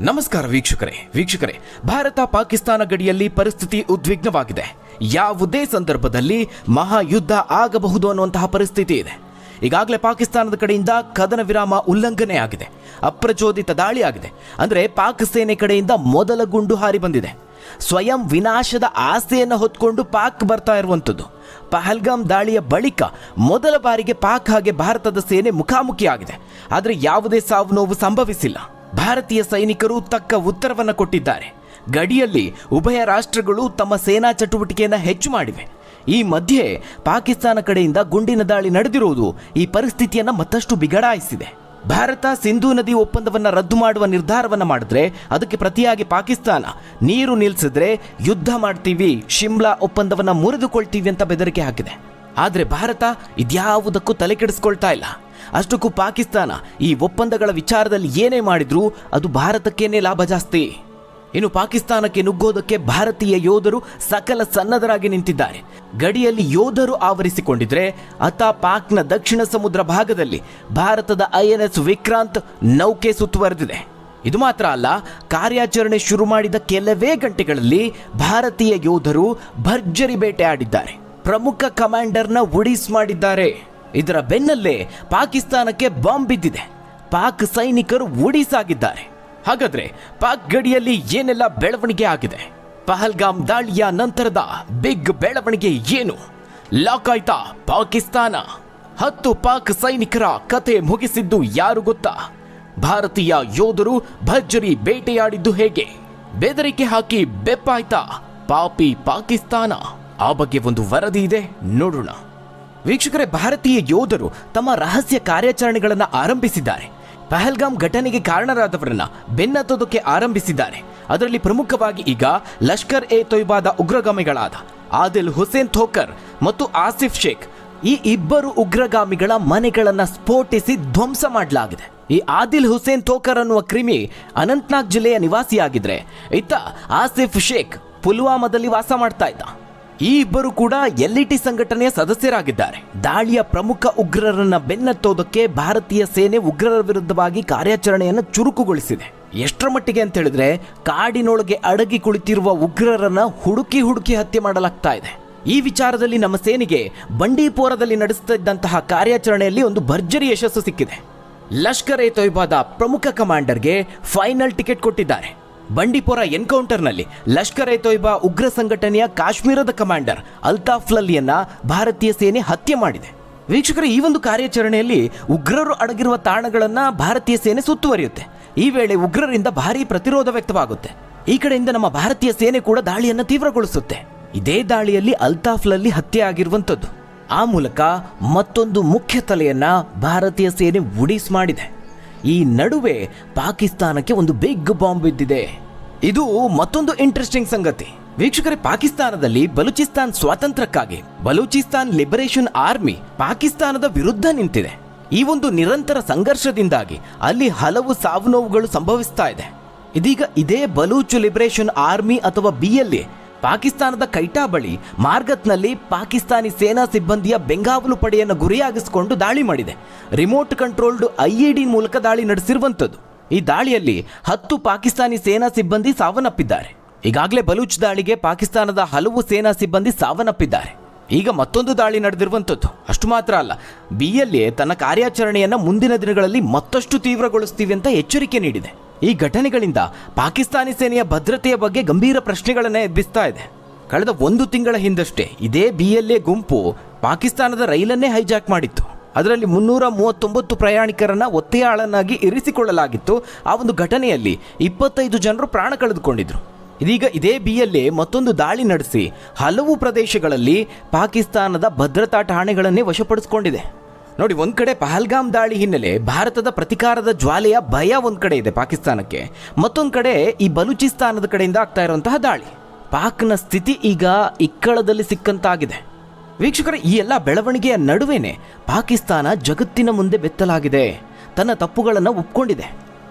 ನಮಸ್ಕಾರ ವೀಕ್ಷಕರೇ, ಭಾರತ ಪಾಕಿಸ್ತಾನ ಗಡಿಯಲ್ಲಿ ಪರಿಸ್ಥಿತಿ ಉದ್ವಿಗ್ನವಾಗಿದೆ. ಯಾವುದೇ ಸಂದರ್ಭದಲ್ಲಿ ಮಹಾಯುದ್ಧ ಆಗಬಹುದು ಅನ್ನುವಂತಹ ಪರಿಸ್ಥಿತಿ ಇದೆ. ಈಗಾಗಲೇ ಪಾಕಿಸ್ತಾನದ ಕಡೆಯಿಂದ ಕದನ ವಿರಾಮ ಉಲ್ಲಂಘನೆ ಆಗಿದೆ, ಅಪ್ರಚೋದಿತ ದಾಳಿ ಆಗಿದೆ. ಅಂದರೆ ಪಾಕ್ ಸೇನೆ ಕಡೆಯಿಂದ ಮೊದಲ ಗುಂಡು ಹಾರಿ ಬಂದಿದೆ. ಸ್ವಯಂ ವಿನಾಶದ ಆಸೆಯನ್ನು ಹೊತ್ಕೊಂಡು ಪಾಕ್ ಬರ್ತಾ ಇರುವಂಥದ್ದು. ಪಹಲ್ಗಾಮ್ ದಾಳಿಯ ಬಳಿಕ ಮೊದಲ ಬಾರಿಗೆ ಪಾಕ್ ಹಾಗೆ ಭಾರತದ ಸೇನೆ ಮುಖಾಮುಖಿಯಾಗಿದೆ. ಆದರೆ ಯಾವುದೇ ಸಾವು ನೋವು ಸಂಭವಿಸಿಲ್ಲ. ಭಾರತೀಯ ಸೈನಿಕರು ತಕ್ಕ ಉತ್ತರವನ್ನು ಕೊಟ್ಟಿದ್ದಾರೆ. ಗಡಿಯಲ್ಲಿ ಉಭಯ ರಾಷ್ಟ್ರಗಳು ತಮ್ಮ ಸೇನಾ ಚಟುವಟಿಕೆಯನ್ನು ಹೆಚ್ಚು ಮಾಡಿವೆ. ಈ ಮಧ್ಯೆ ಪಾಕಿಸ್ತಾನ ಕಡೆಯಿಂದ ಗುಂಡಿನ ದಾಳಿ ನಡೆದಿರುವುದು ಈ ಪರಿಸ್ಥಿತಿಯನ್ನು ಮತ್ತಷ್ಟು ಬಿಗಡಾಯಿಸಿದೆ. ಭಾರತ ಸಿಂಧೂ ನದಿ ಒಪ್ಪಂದವನ್ನು ರದ್ದು ಮಾಡುವ ನಿರ್ಧಾರವನ್ನು ಮಾಡಿದ್ರೆ ಅದಕ್ಕೆ ಪ್ರತಿಯಾಗಿ ಪಾಕಿಸ್ತಾನ ನೀರು ನಿಲ್ಲಿಸಿದ್ರೆ ಯುದ್ಧ ಮಾಡ್ತೀವಿ, ಶಿಮ್ಲಾ ಒಪ್ಪಂದವನ್ನು ಮುರಿದುಕೊಳ್ತೀವಿ ಅಂತ ಬೆದರಿಕೆ ಹಾಕಿದೆ. ಆದರೆ ಭಾರತ ಇದ್ಯಾವುದಕ್ಕೂ ತಲೆ ಕೆಡಿಸ್ಕೊಳ್ತಾ ಇಲ್ಲ. ಅಷ್ಟಕ್ಕೂ ಪಾಕಿಸ್ತಾನ ಈ ಒಪ್ಪಂದಗಳ ವಿಚಾರದಲ್ಲಿ ಏನೇ ಮಾಡಿದ್ರೂ ಅದು ಭಾರತಕ್ಕೇನೆ ಲಾಭ ಜಾಸ್ತಿ. ಇನ್ನು ಪಾಕಿಸ್ತಾನಕ್ಕೆ ನುಗ್ಗೋದಕ್ಕೆ ಭಾರತೀಯ ಯೋಧರು ಸಕಲ ಸನ್ನದ್ಧರಾಗಿ ನಿಂತಿದ್ದಾರೆ. ಗಡಿಯಲ್ಲಿ ಯೋಧರು ಆವರಿಸಿಕೊಂಡಿದ್ರೆ ಅತ್ತ ಪಾಕ್ನ ದಕ್ಷಿಣ ಸಮುದ್ರ ಭಾಗದಲ್ಲಿ ಭಾರತದ INS ವಿಕ್ರಾಂತ್ ನೌಕೆ ಸುತ್ತುವರೆದಿದೆ. ಇದು ಮಾತ್ರ ಅಲ್ಲ, ಕಾರ್ಯಾಚರಣೆ ಶುರು ಮಾಡಿದ ಕೆಲವೇ ಗಂಟೆಗಳಲ್ಲಿ ಭಾರತೀಯ ಯೋಧರು ಭರ್ಜರಿ ಬೇಟೆ ಆಡಿದ್ದಾರೆ. ಪ್ರಮುಖ ಕಮಾಂಡರ್ನ ಉಡೀಸ್ ಮಾಡಿದ್ದಾರೆ. ಇದರ ಬೆನ್ನಲ್ಲೇ ಪಾಕಿಸ್ತಾನಕ್ಕೆ ಬಾಂಬ್ ಬಿದ್ದಿದೆ. ಪಾಕ್ ಸೈನಿಕರು ಉಡೀಸಾಗಿದ್ದಾರೆ. ಹಾಗಾದ್ರೆ ಪಾಕ್ ಗಡಿಯಲ್ಲಿ ಏನೆಲ್ಲ ಬೆಳವಣಿಗೆ ಆಗಿದೆ? ಪಹಲ್ಗಾಮ್ ದಾಳಿಯ ನಂತರದ ಬಿಗ್ ಬೆಳವಣಿಗೆ ಏನು? ಲಾಕ್ ಆಯ್ತಾ ಪಾಕಿಸ್ತಾನ? 10 ಪಾಕ್ ಸೈನಿಕರ ಕತೆ ಮುಗಿಸಿದ್ದು ಯಾರು ಗೊತ್ತಾ? ಭಾರತೀಯ ಯೋಧರು ಭರ್ಜರಿ ಬೇಟೆಯಾಡಿದ್ದು ಹೇಗೆ? ಬೆದರಿಕೆ ಹಾಕಿ ಬೆಪ್ಪಾಯ್ತಾ ಪಾಪಿ ಪಾಕಿಸ್ತಾನ? ಆ ಬಗ್ಗೆ ಒಂದು ವರದಿ ಇದೆ, ನೋಡೋಣ. ವೀಕ್ಷಕರೇ, ಭಾರತೀಯ ಯೋಧರು ತಮ್ಮ ರಹಸ್ಯ ಕಾರ್ಯಾಚರಣೆಗಳನ್ನು ಆರಂಭಿಸಿದ್ದಾರೆ. ಪಹಲ್ಗಾಮ್ ಘಟನೆಗೆ ಕಾರಣರಾದವರನ್ನ ಬೆನ್ನತ್ತೋದಕ್ಕೆ ಆರಂಭಿಸಿದ್ದಾರೆ. ಅದರಲ್ಲಿ ಪ್ರಮುಖವಾಗಿ ಈಗ ಲಷ್ಕರ್ ಎ ತೊಯ್ಬಾದ ಉಗ್ರಗಾಮಿಗಳಾದ ಆದಿಲ್ ಹುಸೇನ್ ಥೋಕರ್ ಮತ್ತು ಆಸಿಫ್ ಶೇಖ್, ಈ ಇಬ್ಬರು ಉಗ್ರಗಾಮಿಗಳ ಮನೆಗಳನ್ನು ಸ್ಫೋಟಿಸಿ ಧ್ವಂಸ ಮಾಡಲಾಗಿದೆ. ಈ ಆದಿಲ್ ಹುಸೇನ್ ಥೋಕರ್ ಅನ್ನುವ ಕ್ರಿಮಿ ಅನಂತನಾಗ್ ಜಿಲ್ಲೆಯ ನಿವಾಸಿಯಾಗಿದ್ರೆ, ಇತ್ತ ಆಸಿಫ್ ಶೇಖ್ ಪುಲ್ವಾಮಾದಲ್ಲಿ ವಾಸ ಮಾಡ್ತಾ ಇದ್ದ. ಈ ಇಬ್ಬರು ಕೂಡ LET ಸಂಘಟನೆಯ ಸದಸ್ಯರಾಗಿದ್ದಾರೆ. ದಾಳಿಯ ಪ್ರಮುಖ ಉಗ್ರರನ್ನ ಬೆನ್ನತ್ತೋದಕ್ಕೆ ಭಾರತೀಯ ಸೇನೆ ಉಗ್ರರ ವಿರುದ್ಧವಾಗಿ ಕಾರ್ಯಾಚರಣೆಯನ್ನು ಚುರುಕುಗೊಳಿಸಿದೆ. ಎಷ್ಟರ ಮಟ್ಟಿಗೆ ಅಂತ ಹೇಳಿದ್ರೆ, ಕಾಡಿನೊಳಗೆ ಅಡಗಿ ಕುಳಿತಿರುವ ಉಗ್ರರನ್ನ ಹುಡುಕಿ ಹತ್ಯೆ ಮಾಡಲಾಗ್ತಾ ಇದೆ. ಈ ವಿಚಾರದಲ್ಲಿ ನಮ್ಮ ಸೇನೆಗೆ ಬಂಡೀಪೋರದಲ್ಲಿ ನಡೆಸ್ತಾ ಇದ್ದಂತಹ ಕಾರ್ಯಾಚರಣೆಯಲ್ಲಿ ಒಂದು ಭರ್ಜರಿ ಯಶಸ್ಸು ಸಿಕ್ಕಿದೆ. ಲಷ್ಕರ್ ಎ ತೊಯ್ಬಾದ ಪ್ರಮುಖ ಕಮಾಂಡರ್ಗೆ ಫೈನಲ್ ಟಿಕೆಟ್ ಕೊಟ್ಟಿದ್ದಾರೆ. ಬಂಡೀಪೋರ ಎನ್ಕೌಂಟರ್ನಲ್ಲಿ ಲಷ್ಕರ್ ಎ ತೊಯ್ಬಾ ಉಗ್ರ ಸಂಘಟನೆಯ ಕಾಶ್ಮೀರದ ಕಮಾಂಡರ್ ಅಲ್ತಾಫ್ ಲಲ್ಲಿಯನ್ನ ಭಾರತೀಯ ಸೇನೆ ಹತ್ಯೆ ಮಾಡಿದೆ. ವೀಕ್ಷಕರು, ಈ ಒಂದು ಕಾರ್ಯಾಚರಣೆಯಲ್ಲಿ ಉಗ್ರರು ಅಡಗಿರುವ ತಾಣಗಳನ್ನು ಭಾರತೀಯ ಸೇನೆ ಸುತ್ತುವರಿಯುತ್ತೆ. ಈ ವೇಳೆ ಉಗ್ರರಿಂದ ಭಾರೀ ಪ್ರತಿರೋಧ ವ್ಯಕ್ತವಾಗುತ್ತೆ. ಈ ಕಡೆಯಿಂದ ನಮ್ಮ ಭಾರತೀಯ ಸೇನೆ ಕೂಡ ದಾಳಿಯನ್ನು ತೀವ್ರಗೊಳಿಸುತ್ತೆ. ಇದೇ ದಾಳಿಯಲ್ಲಿ ಅಲ್ತಾಫ್ ಲಲ್ಲಿ ಹತ್ಯೆ ಆಗಿರುವಂಥದ್ದು. ಆ ಮೂಲಕ ಮತ್ತೊಂದು ಮುಖ್ಯ ತಲೆಯನ್ನ ಭಾರತೀಯ ಸೇನೆ ಉಡೀಸ್ ಮಾಡಿದೆ. ಈ ನಡುವೆ ಪಾಕಿಸ್ತಾನಕ್ಕೆ ಒಂದು ಬಿಗ್ ಬಾಂಬ್ ಬಿದ್ದಿದೆ. ಇದು ಮತ್ತೊಂದು ಇಂಟ್ರೆಸ್ಟಿಂಗ್ ಸಂಗತಿ. ವೀಕ್ಷಕರೇ, ಪಾಕಿಸ್ತಾನದಲ್ಲಿ ಬಲೂಚಿಸ್ತಾನ್ ಸ್ವಾತಂತ್ರ್ಯಕ್ಕಾಗಿ ಬಲೂಚಿಸ್ತಾನ್ ಲಿಬರೇಷನ್ ಆರ್ಮಿ ಪಾಕಿಸ್ತಾನದ ವಿರುದ್ಧ ನಿಂತಿದೆ. ಈ ಒಂದು ನಿರಂತರ ಸಂಘರ್ಷದಿಂದಾಗಿ ಅಲ್ಲಿ ಹಲವು ಸಾವು ನೋವುಗಳು ಸಂಭವಿಸ್ತಾ ಇದೆ. ಇದೀಗ ಇದೇ ಬಲೂಚ್ ಲಿಬರೇಷನ್ ಆರ್ಮಿ ಅಥವಾ BLA ಪಾಕಿಸ್ತಾನದ ಕೈಟಾ ಬಳಿ ಮಾರ್ಗತ್ನಲ್ಲಿ ಪಾಕಿಸ್ತಾನಿ ಸೇನಾ ಸಿಬ್ಬಂದಿಯ ಬೆಂಗಾವಲು ಪಡೆಯನ್ನು ಗುರಿಯಾಗಿಸಿಕೊಂಡು ದಾಳಿ ಮಾಡಿದೆ. ರಿಮೋಟ್ ಕಂಟ್ರೋಲ್ಡ್ IED ಮೂಲಕ ದಾಳಿ ನಡೆಸಿರುವಂಥದ್ದು. ಈ ದಾಳಿಯಲ್ಲಿ 10 ಪಾಕಿಸ್ತಾನಿ ಸೇನಾ ಸಿಬ್ಬಂದಿ ಸಾವನ್ನಪ್ಪಿದ್ದಾರೆ. ಈಗಾಗಲೇ ಬಲೂಚ್ ದಾಳಿಗೆ ಪಾಕಿಸ್ತಾನದ ಹಲವು ಸೇನಾ ಸಿಬ್ಬಂದಿ ಸಾವನ್ನಪ್ಪಿದ್ದಾರೆ. ಈಗ ಮತ್ತೊಂದು ದಾಳಿ ನಡೆದಿರುವಂಥದ್ದು. ಅಷ್ಟು ಮಾತ್ರ ಅಲ್ಲ, BLA ತನ್ನ ಕಾರ್ಯಾಚರಣೆಯನ್ನು ಮುಂದಿನ ದಿನಗಳಲ್ಲಿ ಮತ್ತಷ್ಟು ತೀವ್ರಗೊಳಿಸ್ತೀವಿ ಅಂತ ಎಚ್ಚರಿಕೆ ನೀಡಿದೆ. ಈ ಘಟನೆಗಳಿಂದ ಪಾಕಿಸ್ತಾನಿ ಸೇನೆಯ ಭದ್ರತೆಯ ಬಗ್ಗೆ ಗಂಭೀರ ಪ್ರಶ್ನೆಗಳನ್ನೇ ಎಬ್ಬಿಸ್ತಾ ಇದೆ. ಕಳೆದ 1 ತಿಂಗಳ ಹಿಂದಷ್ಟೇ ಇದೇ BLA ಗುಂಪು ಪಾಕಿಸ್ತಾನದ ರೈಲನ್ನೇ ಹೈಜಾಕ್ ಮಾಡಿತ್ತು. ಅದರಲ್ಲಿ 339 ಪ್ರಯಾಣಿಕರನ್ನ ಒತ್ತೆಯಾಳನ್ನಾಗಿ ಇರಿಸಿಕೊಳ್ಳಲಾಗಿತ್ತು. ಆ ಒಂದು ಘಟನೆಯಲ್ಲಿ 25 ಜನರು ಪ್ರಾಣ ಕಳೆದುಕೊಂಡಿದ್ರು. ಇದೀಗ ಇದೇ BLA ಮತ್ತೊಂದು ದಾಳಿ ನಡೆಸಿ ಹಲವು ಪ್ರದೇಶಗಳಲ್ಲಿ ಪಾಕಿಸ್ತಾನದ ಭದ್ರತಾ ಠಾಣೆಗಳನ್ನೇ ವಶಪಡಿಸಿಕೊಂಡಿದೆ. ನೋಡಿ, ಒಂದ್ ಕಡೆ ಪಹಲ್ಗಾಮ್ ದಾಳಿ ಹಿನ್ನೆಲೆ ಭಾರತದ ಪ್ರತಿಕಾರದ ಜ್ವಾಲೆಯ ಭಯ ಒಂದ್ ಕಡೆ ಇದೆ ಪಾಕಿಸ್ತಾನಕ್ಕೆ, ಮತ್ತೊಂದು ಕಡೆ ಈ ಬಲೂಚಿಸ್ತಾನದ ಕಡೆಯಿಂದ ಆಗ್ತಾ ಇರುವಂತಹ ದಾಳಿ. ಪಾಕ್ನ ಸ್ಥಿತಿ ಈಗ ಇಕ್ಕಳದಲ್ಲಿ ಸಿಕ್ಕಂತಾಗಿದೆ. ವೀಕ್ಷಕರ, ಈ ಎಲ್ಲ ಬೆಳವಣಿಗೆಯ ನಡುವೆನೆ ಪಾಕಿಸ್ತಾನ ಜಗತ್ತಿನ ಮುಂದೆ ಬೆತ್ತಲಾಗಿದೆ. ತನ್ನ ತಪ್ಪುಗಳನ್ನು ಒಪ್ಕೊಂಡಿದೆ.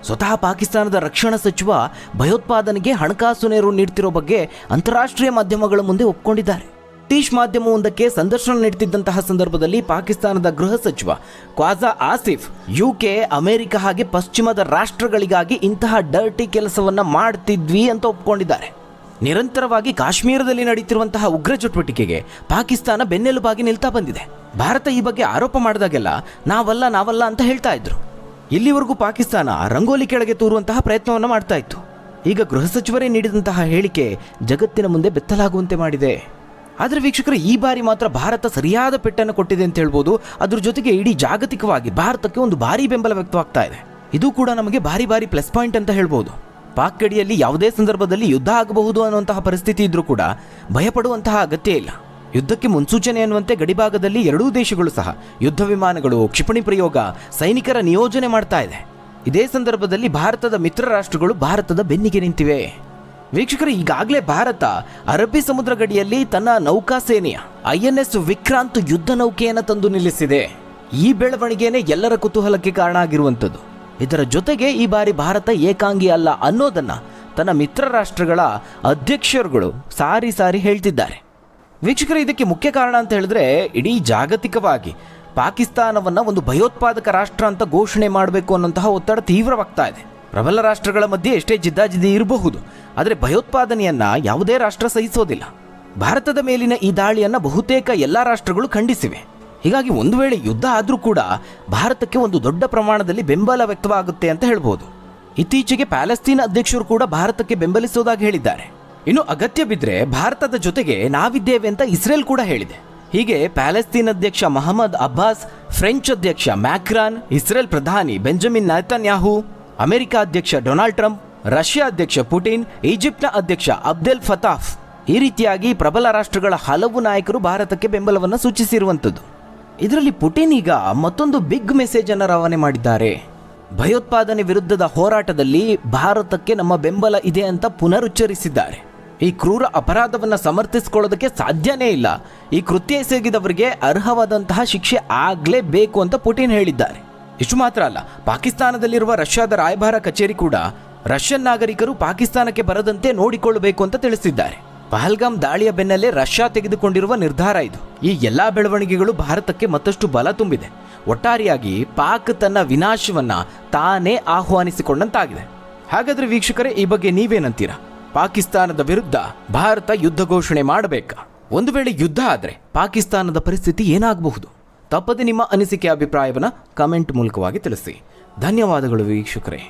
ಸ್ವತಃ ಪಾಕಿಸ್ತಾನದ ರಕ್ಷಣಾ ಸಚಿವ ಭಯೋತ್ಪಾದನೆಗೆ ಹಣಕಾಸು ನೆರವು ನೀಡ್ತಿರೋ ಬಗ್ಗೆ ಅಂತಾರಾಷ್ಟ್ರೀಯ ಮಾಧ್ಯಮಗಳ ಮುಂದೆ ಒಪ್ಕೊಂಡಿದ್ದಾರೆ. ಬ್ರಿಟಿಷ್ ಮಾಧ್ಯಮವೊಂದಕ್ಕೆ ಸಂದರ್ಶನ ನೀಡುತ್ತಿದ್ದಂತಹ ಸಂದರ್ಭದಲ್ಲಿ ಪಾಕಿಸ್ತಾನದ ಗೃಹ ಸಚಿವ ಖ್ವಾಜಾ ಆಸಿಫ್ UK, ಅಮೆರಿಕ ಹಾಗೆ ಪಶ್ಚಿಮದ ರಾಷ್ಟ್ರಗಳಿಗಾಗಿ ಇಂತಹ ಡರ್ಟಿ ಕೆಲಸವನ್ನ ಮಾಡ್ತಿದ್ವಿ ಅಂತ ಒಪ್ಕೊಂಡಿದ್ದಾರೆ. ನಿರಂತರವಾಗಿ ಕಾಶ್ಮೀರದಲ್ಲಿ ನಡೀತಿರುವಂತಹ ಉಗ್ರ ಚಟುವಟಿಕೆಗೆ ಪಾಕಿಸ್ತಾನ ಬೆನ್ನೆಲುಬಾಗಿ ನಿಲ್ತಾ ಬಂದಿದೆ. ಭಾರತ ಈ ಬಗ್ಗೆ ಆರೋಪ ಮಾಡಿದಾಗೆಲ್ಲ ನಾವಲ್ಲ ಅಂತ ಹೇಳ್ತಾ ಇದ್ರು. ಇಲ್ಲಿವರೆಗೂ ಪಾಕಿಸ್ತಾನ ರಂಗೋಲಿ ಕೆಳಗೆ ತೂರುವಂತಹ ಪ್ರಯತ್ನವನ್ನು ಮಾಡ್ತಾ ಇತ್ತು. ಈಗ ಗೃಹ ಸಚಿವರೇ ನೀಡಿದಂತಹ ಹೇಳಿಕೆ ಜಗತ್ತಿನ ಮುಂದೆ ಬೆತ್ತಲಾಗುವಂತೆ ಮಾಡಿದೆ. ಆದರೆ ವೀಕ್ಷಕರು, ಈ ಬಾರಿ ಮಾತ್ರ ಭಾರತ ಸರಿಯಾದ ಪೆಟ್ಟನ್ನು ಕೊಟ್ಟಿದೆ ಅಂತ ಹೇಳ್ಬೋದು. ಅದ್ರ ಜೊತೆಗೆ ಇಡೀ ಜಾಗತಿಕವಾಗಿ ಭಾರತಕ್ಕೆ ಒಂದು ಭಾರಿ ಬೆಂಬಲ ವ್ಯಕ್ತವಾಗ್ತಾ ಇದೆ. ಇದು ಕೂಡ ನಮಗೆ ಭಾರಿ ಪ್ಲಸ್ ಪಾಯಿಂಟ್ ಅಂತ ಹೇಳ್ಬೋದು. ಪಾಕ್ ಗಡಿಯಲ್ಲಿ ಯಾವುದೇ ಸಂದರ್ಭದಲ್ಲಿ ಯುದ್ಧ ಆಗಬಹುದು ಅನ್ನುವಂತಹ ಪರಿಸ್ಥಿತಿ ಇದ್ರೂ ಕೂಡ ಭಯಪಡುವಂತಹ ಅಗತ್ಯ ಇಲ್ಲ. ಯುದ್ಧಕ್ಕೆ ಮುನ್ಸೂಚನೆ ಅನ್ನುವಂತೆ ಗಡಿಭಾಗದಲ್ಲಿ ಎರಡೂ ದೇಶಗಳು ಸಹ ಯುದ್ಧ ವಿಮಾನಗಳು, ಕ್ಷಿಪಣಿ ಪ್ರಯೋಗ, ಸೈನಿಕರ ನಿಯೋಜನೆ ಮಾಡ್ತಾ ಇದೆ. ಇದೇ ಸಂದರ್ಭದಲ್ಲಿ ಭಾರತದ ಮಿತ್ರ ರಾಷ್ಟ್ರಗಳು ಭಾರತದ ಬೆನ್ನಿಗೆ ನಿಂತಿವೆ. ವೀಕ್ಷಕರು, ಈಗಾಗಲೇ ಭಾರತ ಅರಬ್ಬಿ ಸಮುದ್ರ ಗಡಿಯಲ್ಲಿ ತನ್ನ ನೌಕಾ ಸೇನೆಯ INS ವಿಕ್ರಾಂತ್ ಯುದ್ಧ ನೌಕೆಯನ್ನು ತಂದು ನಿಲ್ಲಿಸಿದೆ. ಈ ಬೆಳವಣಿಗೆನೇ ಎಲ್ಲರ ಕುತೂಹಲಕ್ಕೆ ಕಾರಣ ಆಗಿರುವಂಥದ್ದು. ಇದರ ಜೊತೆಗೆ ಈ ಬಾರಿ ಭಾರತ ಏಕಾಂಗಿ ಅಲ್ಲ ಅನ್ನೋದನ್ನ ತನ್ನ ಮಿತ್ರ ರಾಷ್ಟ್ರಗಳ ಅಧ್ಯಕ್ಷರುಗಳು ಸಾರಿ ಹೇಳ್ತಿದ್ದಾರೆ. ವೀಕ್ಷಕರು, ಇದಕ್ಕೆ ಮುಖ್ಯ ಕಾರಣ ಅಂತ ಹೇಳಿದ್ರೆ ಇಡೀ ಜಾಗತಿಕವಾಗಿ ಪಾಕಿಸ್ತಾನವನ್ನ ಒಂದು ಭಯೋತ್ಪಾದಕ ರಾಷ್ಟ್ರ ಅಂತ ಘೋಷಣೆ ಮಾಡಬೇಕು ಅನ್ನೋಂತಹ ಒತ್ತಡ ತೀವ್ರವಾಗ್ತಾ ಇದೆ. ಪ್ರಬಲ ರಾಷ್ಟ್ರಗಳ ಮಧ್ಯೆ ಎಷ್ಟೇ ಜಿದ್ದಾಜಿದ್ದಿ ಇರಬಹುದು, ಆದರೆ ಭಯೋತ್ಪಾದನೆಯನ್ನ ಯಾವುದೇ ರಾಷ್ಟ್ರ ಸಹಿಸೋದಿಲ್ಲ. ಭಾರತದ ಮೇಲಿನ ಈ ದಾಳಿಯನ್ನ ಬಹುತೇಕ ಎಲ್ಲಾ ರಾಷ್ಟ್ರಗಳು ಖಂಡಿಸಿವೆ. ಹೀಗಾಗಿ ಒಂದು ವೇಳೆ ಯುದ್ಧ ಆದರೂ ಕೂಡ ಭಾರತಕ್ಕೆ ಒಂದು ದೊಡ್ಡ ಪ್ರಮಾಣದಲ್ಲಿ ಬೆಂಬಲ ವ್ಯಕ್ತವಾಗುತ್ತೆ ಅಂತ ಹೇಳ್ಬೋದು. ಇತ್ತೀಚೆಗೆ ಪ್ಯಾಲೆಸ್ತೀನ್ ಅಧ್ಯಕ್ಷರು ಕೂಡ ಭಾರತಕ್ಕೆ ಬೆಂಬಲಿಸೋದಾಗಿ ಹೇಳಿದ್ದಾರೆ. ಇನ್ನು ಅಗತ್ಯ ಬಿದ್ದರೆ ಭಾರತದ ಜೊತೆಗೆ ನಾವಿದ್ದೇವೆ ಅಂತ ಇಸ್ರೇಲ್ ಕೂಡ ಹೇಳಿದೆ. ಹೀಗೆ ಪ್ಯಾಲೆಸ್ತೀನ್ ಅಧ್ಯಕ್ಷ ಮಹಮ್ಮದ್ ಅಬ್ಬಾಸ್, ಫ್ರೆಂಚ್ ಅಧ್ಯಕ್ಷ ಮ್ಯಾಕ್ರಾನ್, ಇಸ್ರೇಲ್ ಪ್ರಧಾನಿ ಬೆಂಜಮಿನ್ ನೆತನ್ಯಾಹು, ಅಮೆರಿಕ ಅಧ್ಯಕ್ಷ ಡೊನಾಲ್ಡ್ ಟ್ರಂಪ್, ರಷ್ಯಾ ಅಧ್ಯಕ್ಷ ಪುಟಿನ್, ಈಜಿಪ್ಟ್ನ ಅಧ್ಯಕ್ಷ ಅಬ್ದೆಲ್ ಫತಾಫ್, ಈ ರೀತಿಯಾಗಿ ಪ್ರಬಲ ರಾಷ್ಟ್ರಗಳ ಹಲವು ನಾಯಕರು ಭಾರತಕ್ಕೆ ಬೆಂಬಲವನ್ನು ಸೂಚಿಸಿರುವಂಥದ್ದು. ಇದರಲ್ಲಿ ಪುಟಿನ್ ಈಗ ಮತ್ತೊಂದು ಬಿಗ್ ಮೆಸೇಜ್ ಅನ್ನು ರವಾನೆ ಮಾಡಿದ್ದಾರೆ. ಭಯೋತ್ಪಾದನೆ ವಿರುದ್ಧದ ಹೋರಾಟದಲ್ಲಿ ಭಾರತಕ್ಕೆ ನಮ್ಮ ಬೆಂಬಲ ಇದೆ ಅಂತ ಪುನರುಚ್ಚರಿಸಿದ್ದಾರೆ. ಈ ಕ್ರೂರ ಅಪರಾಧವನ್ನು ಸಮರ್ಥಿಸಿಕೊಳ್ಳೋದಕ್ಕೆ ಸಾಧ್ಯನೇ ಇಲ್ಲ. ಈ ಕೃತ್ಯ ಎಸಗಿದವರಿಗೆ ಅರ್ಹವಾದಂತಹ ಶಿಕ್ಷೆ ಆಗಲೇಬೇಕು ಅಂತ ಪುಟಿನ್ ಹೇಳಿದ್ದಾರೆ. ಇಷ್ಟು ಮಾತ್ರ ಅಲ್ಲ, ಪಾಕಿಸ್ತಾನದಲ್ಲಿರುವ ರಷ್ಯಾದ ರಾಯಭಾರ ಕಚೇರಿ ಕೂಡ ರಷ್ಯನ್ ನಾಗರಿಕರು ಪಾಕಿಸ್ತಾನಕ್ಕೆ ಬರದಂತೆ ನೋಡಿಕೊಳ್ಳಬೇಕು ಅಂತ ತಿಳಿಸಿದ್ದಾರೆ. ಪಹಲ್ಗಾಮ್ ದಾಳಿಯ ಬೆನ್ನಲ್ಲೇ ರಷ್ಯಾ ತೆಗೆದುಕೊಂಡಿರುವ ನಿರ್ಧಾರ ಇದು. ಈ ಎಲ್ಲಾ ಬೆಳವಣಿಗೆಗಳು ಭಾರತಕ್ಕೆ ಮತ್ತಷ್ಟು ಬಲ ತುಂಬಿದೆ. ಒಟ್ಟಾರೆಯಾಗಿ ಪಾಕ್ ತನ್ನ ವಿನಾಶವನ್ನ ತಾನೇ ಆಹ್ವಾನಿಸಿಕೊಂಡಂತಾಗಿದೆ. ಹಾಗಾದ್ರೆ ವೀಕ್ಷಕರೇ, ಈ ಬಗ್ಗೆ ನೀವೇನಂತೀರಾ? ಪಾಕಿಸ್ತಾನದ ವಿರುದ್ಧ ಭಾರತ ಯುದ್ಧ ಘೋಷಣೆ ಮಾಡಬೇಕಾ? ಒಂದು ವೇಳೆ ಯುದ್ಧ ಆದರೆ ಪಾಕಿಸ್ತಾನದ ಪರಿಸ್ಥಿತಿ ಏನಾಗಬಹುದು? ತಪ್ಪದೆ ನಿಮ್ಮ ಅನಿಸಿಕೆ, ಅಭಿಪ್ರಾಯವನ್ನ ಕಮೆಂಟ್ ಮೂಲಕವಾಗಿ ತಿಳಿಸಿ. ಧನ್ಯವಾದಗಳು ವೀಕ್ಷಕರೇ.